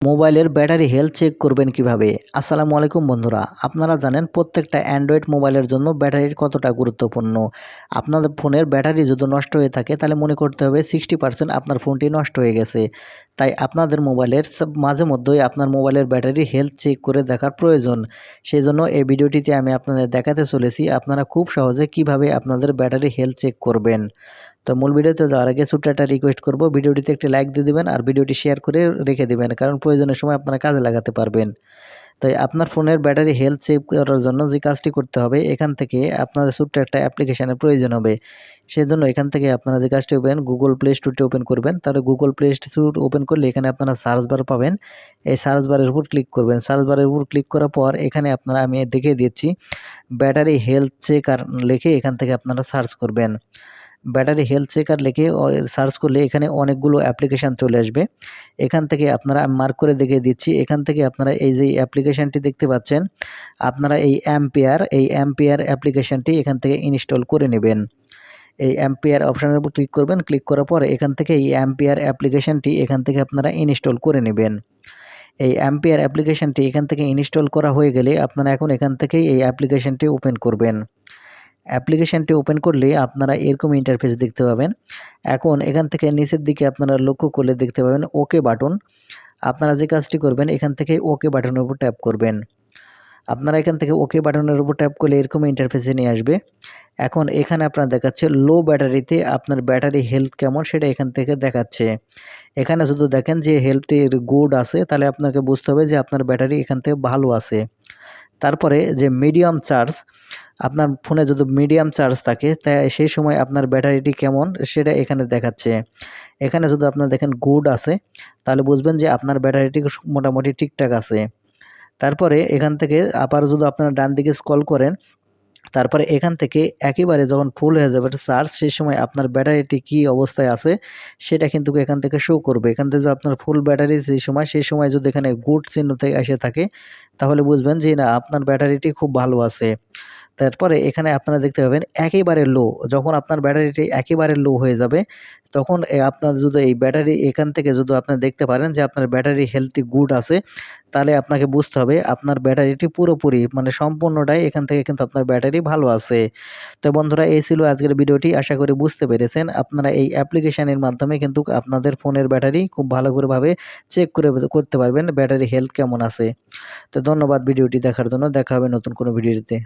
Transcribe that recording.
মোবাইলের battery health check করবেন কিভাবে? আসসালামু আলাইকুম বন্ধুরা। আপনারা জানেন প্রত্যেকটা অ্যান্ড্রয়েড মোবাইলের জন্য ব্যাটারির কতটা গুরুত্বপূর্ণ। আপনাদের ফোনের ব্যাটারি যদি নষ্ট হয়ে থাকে তাহলে মনে করতে হবে 60% আপনার ফোনটি নষ্ট হয়ে গেছে। তাই আপনাদের মোবাইলের মাঝে মধ্যেই আপনার মোবাইলের ব্যাটারি হেলথ চেক করে দেখার প্রয়োজন। সেজন্য এই ভিডিওটিতে আমি আপনাদের দেখাতে চলেছি আপনারা খুব সহজে কিভাবে আপনাদের ব্যাটারি হেলথ চেক করবেন। তো মূল ভিডিওতে যাওয়ার আগে ছোট্ট একটা রিকোয়েস্ট করব, ভিডিওটিতে একটি লাইক দিয়ে দিবেন আর ভিডিওটি শেয়ার করে রেখে দিবেন, কারণ প্রয়োজনের সময় আপনারা কাজে লাগাতে পারবেন। তাই আপনার ফোনের ব্যাটারি হেলথ চেক করার জন্য যে কাজটি করতে হবে, এখান থেকে আপনাদের ছোট্ট একটা অ্যাপ্লিকেশনের প্রয়োজন হবে। সেজন্য এখান থেকে আপনারা যে কাজটি করবেন, গুগল প্লে স্টোরটি ওপেন করবেন। তাহলে গুগল প্লে স্টোর ওপেন করলে এখানে আপনারা সার্চ বার পাবেন। এই সার্চ বারের উপর ক্লিক করবেন। সার্চ বারের উপর ক্লিক করার পর এখানে আপনারা, আমি দেখিয়ে দিচ্ছি, ব্যাটারি হেলথ চেকার লিখে এখান থেকে আপনারা সার্চ করবেন। ব্যাটারি হেলথ চেকার লিখে সার্চ করলে এখানে অনেকগুলো অ্যাপ্লিকেশান চলে আসবে। এখান থেকে আপনারা, আমি মার্ক করে দেখিয়ে দিচ্ছি, এখান থেকে আপনারা এই যে অ্যাপ্লিকেশানটি দেখতে পাচ্ছেন, আপনারা এই অ্যাম্পিয়ার অ্যাপ্লিকেশানটি এখান থেকে ইনস্টল করে নেবেন। এই অ্যাম্পিয়ার অপশানের উপর ক্লিক করবেন। ক্লিক করার পর এখান থেকে এই অ্যাম্পিয়ার অ্যাপ্লিকেশানটি এখান থেকে আপনারা ইনস্টল করে নেবেন। এই অ্যাম্পিয়ার অ্যাপ্লিকেশানটি এখান থেকে ইনস্টল করা হয়ে গেলে আপনারা এখন এখান থেকেই এই অ্যাপ্লিকেশানটি ওপেন করবেন। অ্যাপ্লিকেশানটি ওপেন করলে আপনারা এরকম ইন্টারফেস দেখতে পাবেন। এখন এখান থেকে নিচের দিকে আপনারা লক্ষ্য করলে দেখতে পাবেন ওকে বাটন। আপনারা যে কাজটি করবেন, এখান থেকে ওকে বাটনের উপর ট্যাপ করবেন। আপনারা এখান থেকে ওকে বাটনের উপর ট্যাপ করলে এরকম ইন্টারফেসে নিয়ে আসবে। এখন এখানে আপনার দেখাচ্ছে লো ব্যাটারিতে আপনার ব্যাটারি হেলথ কেমন সেটা এখান থেকে দেখাচ্ছে। এখানে যদি দেখেন যে হেলথের গুড আছে, তাহলে আপনাকে বুঝতে হবে যে আপনার ব্যাটারি এখান থেকে ভালো আছে। তারপরে যে মিডিয়াম চার্জ, আপনার ফোনে যদি মিডিয়াম চার্জ থাকে সেই সময় আপনার ব্যাটারিটি কেমন সেটা এখানে দেখাচ্ছে। এখানে যদি আপনার দেখেন গুড আছে, তাহলে বুঝবেন যে আপনার ব্যাটারিটি মোটামুটি ঠিকঠাক আছে। তারপরে এখান থেকে আবার যদি আপনারা ডান দিকে স্ক্রল করেন, তারপরে এখান থেকে একেবারে যখন ফুল হয়ে যাবে চার্জ, সেই সময় আপনার ব্যাটারিটি কী অবস্থায় আছে সেটা কিন্তু এখান থেকে শো করবে। এখান থেকে যদি আপনার ফুল ব্যাটারি সেই সময় যদি এখানে গুড চিহ্ন এসে থাকে, তাহলে বুঝবেন যে না, আপনার ব্যাটারিটি খুব ভালো আছে। তারপরে এখানে আপনারা দেখতে পাবেন একেবারে লো, যখন আপনার ব্যাটারিটি একেবারে লো হয়ে যাবে, তখন আপনার যদি এই ব্যাটারি এখান থেকে যদি আপনারা দেখতে পারেন যে আপনার ব্যাটারি হেলথি গুড আছে, তাহলে আপনাকে বুঝতে হবে আপনার ব্যাটারিটি পুরোপুরি, মানে সম্পূর্ণটাই এখান থেকে কিন্তু আপনার ব্যাটারি ভালো আছে। তো বন্ধুরা, এই ছিল আজকের ভিডিওটি। আশা করি বুঝতে পেরেছেন। আপনারা এই অ্যাপ্লিকেশনের মাধ্যমে কিন্তু আপনাদের ফোনের ব্যাটারি খুব ভালো করে চেক করে করতে পারবেন ব্যাটারি হেলথ কেমন আছে। তো ধন্যবাদ ভিডিওটি দেখার জন্য। দেখা হবে নতুন কোনো ভিডিওতে।